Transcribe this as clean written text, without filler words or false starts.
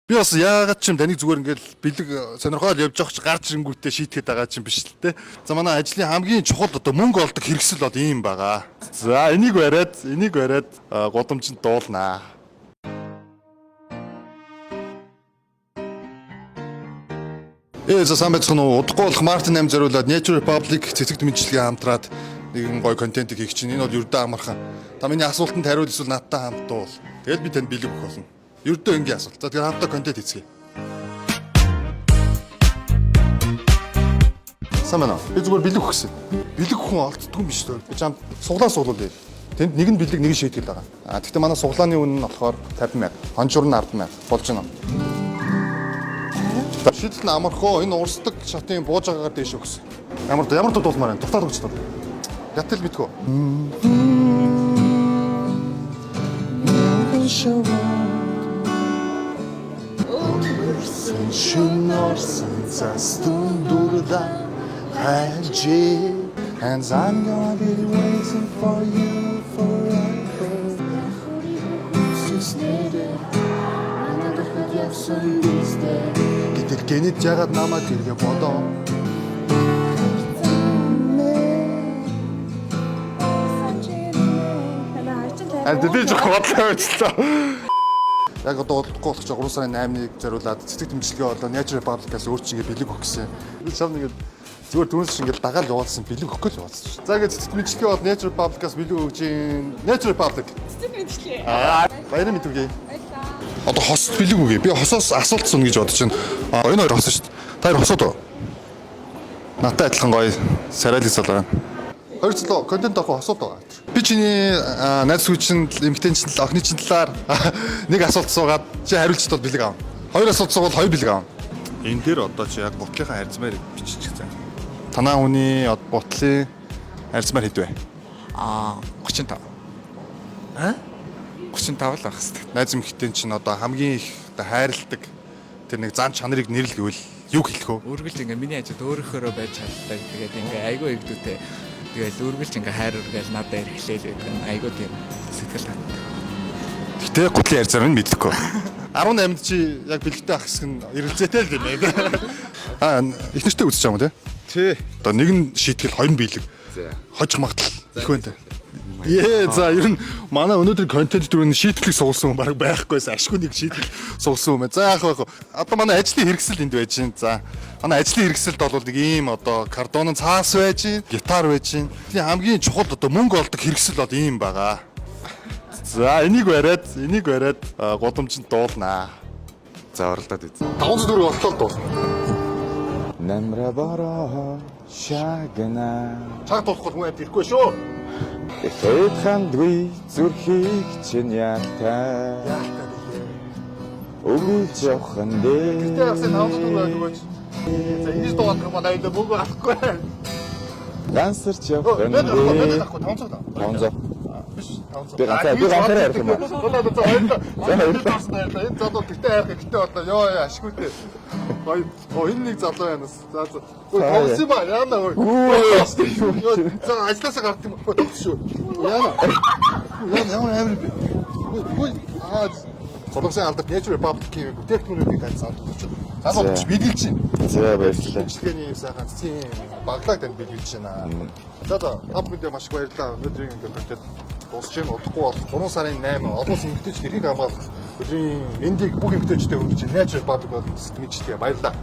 Би бас яагаад ч юм таныг зүгээр ингээл бэлэг сонирхоод явж байгаа ч гарч ирэнгүүтээ шийтгэхэд байгаа ч юм биш л те. За манай ажлын хамгийн чухал одоо мөнгө олдог хэрэгсэл бол ийм байгаа. За энийг бариад гудамжинд дуулнаа. За сайн байцгаана уу? Удахгүй болох Мартин 8 зориулаад Nature Republic цэцэг дэмжлэгийн хамтраад нэгэн гоё контентыг хийх чинь энэ бол ердөө амархан. Та миний асуултанд хариулт эсвэл надтай хамт дуул. Тэгэл би танд бэлэг өгөх болно. Ердөө энгийн асуулт. За тэгэхээр хамтдаа контент хийцгээе. Самана. Би зүгээр бэлэг өгсөн. Бэлэг хүн олддгүй юм биш үү? Би чамд суглаа суулуулъя. Тэнд нэг нь бэлэг нэг нь шийтгэл байгаа. Гэхдээ манай суглааны үнэ нь болохоор 50,000. Хонжуур нь 10,000 болж байна. Шийдэл нь амархоо. Энэ урсдаг шатын бууж байгаагаар дээш өгсөн. Ямар дуулмаар байна. Дутаад өгч таа. Ятал битгөө. And I'm gonna be waiting for you forever. Гэтэл гэнэт ягаад намайг тэргээ бодоо. Би ч бодлоо өчлөө. Яг одоо удахгүй болох ч 3 сарын 8-ыг зориулаад цэцэг дэмжлэгээ болоо Nature Republic-аас өөр чинь ингээ бэлэг өгөх гэсэн. Би чам нэг зүгээр түүнээс чинь ингээ дагаал явуулсан бэлэг өгөх гэж явуулсан шүү. За ингээ цэцэг дэмжлэгээ бол Nature Republic-аас бэлэг өгж гин. Nature Republic. Цэцэг дэмжлэгээ. Баярын мэд үгүй. Одоо хосд бэлэг үгүй. Би хосоос асуулт сууна гэж бодож байна. Энэ хоёр хосоо шүү дээ. Та хоёр хосоод уу? Натаа адилхан гоё сарайлаг залуу байна. Хоёр цэлөө контент авах асуулт байгаа. Би чиний найз хүчин эмгтэн чин охины чин талаар нэг асуулт суугаад чи хариулцд бол бэлэг аав. Хоёр асуулт суугаад хоёр бэлэг аав. Энэ дээр одоо чи яг бутлынхаа харьцмаар биччих заа. Танаа хүний бутлын харьцмаар хэдвэ? 35. 35 л байх хэвээр. Найз эмгтэн чин одоо хамгийн их хайрладаг тэр нэг зан чанарыг нэрлэвэл юу хэлэх вэ? Үргэлж ингээ миний ажид өөрөөхөө байж чаддаг. Тэгээд ингээ айгүй игдүүтэй. Тэгэл үргэлж ингээ хайр үргээл надад ирэхлээл гэдэг нь айгүй тийм сэтгэл ханддаг. Гэтэ гутлын харьцаар нь мэдлэхгүй. 18-нд чи яг бэлэгтэй ах хэсэг нь эргэлзээтэй л юм байна. Их нэртэй үзэж байгаа юм тий. Одоо нэг нь шийтгэл, хоёр нь бэлэг. Хожих магтал их байна. За ер нь манай өнөөдөр контент дөрөв шийтгэлийг суулсан хүн баг байхгүйсэн ашгүй нэг шийтгэл суулсан хүн байна. За яг одоо манай ажлын хэрэгсэл энд байж байна. За манай ажлын хэрэгсэлд бол нэг ийм одоо картонын цаас байж байна, гитар байж байна. Хамгийн чухал одоо мөнгө олдог хэрэгсэл бол ийм байгаа. За энийг бариад гудамжинд дуулнаа. За оролдоод үз. 504 болтол дуусна. Намра бороо шагна. Цаг тулахгүй хүн амт ирэхгүй шүү. Хэд хандгүй зүрхийг чинь ятаа. Өгөөж явхан дээ. Гэтэ яасан 504 өгөөч. За ингэж дуусах юм байна энэ мөнгө авахгүй. Дансарч явхан дээ. 500. Би ганцаар ярих юм аа. Энэ залуу гэтээ хайх гэтээ одоо ёо ашгүй дээ. Энэ нэг залуу янаас. За. Тоглосон ба яана ой. За ажлаасаа гарт юм тоглосон шүү. Яана. Ямар амир би. Солонгосын алдарт Nature Republic-ийн бүтээгдэхүүнүүдийг таньсан авч. Залуу бэлгэлж байна. За баярлалаа. Бичлэгээний сайхан тийм баглаг тань бэлгэлж байна. За та бүхэндээ маш их баярлалаа. Өнөөдрийн контент дуусч байна. Удахгүй бол 3 сарын 8 олон улсын эмэгтэйчдийн эрхийг хамгаалах өдрийн мэндийг бүх эмэгтэйчдэд хүргэж Nature Republic бол сэтгэмжлэгээ баярлалаа.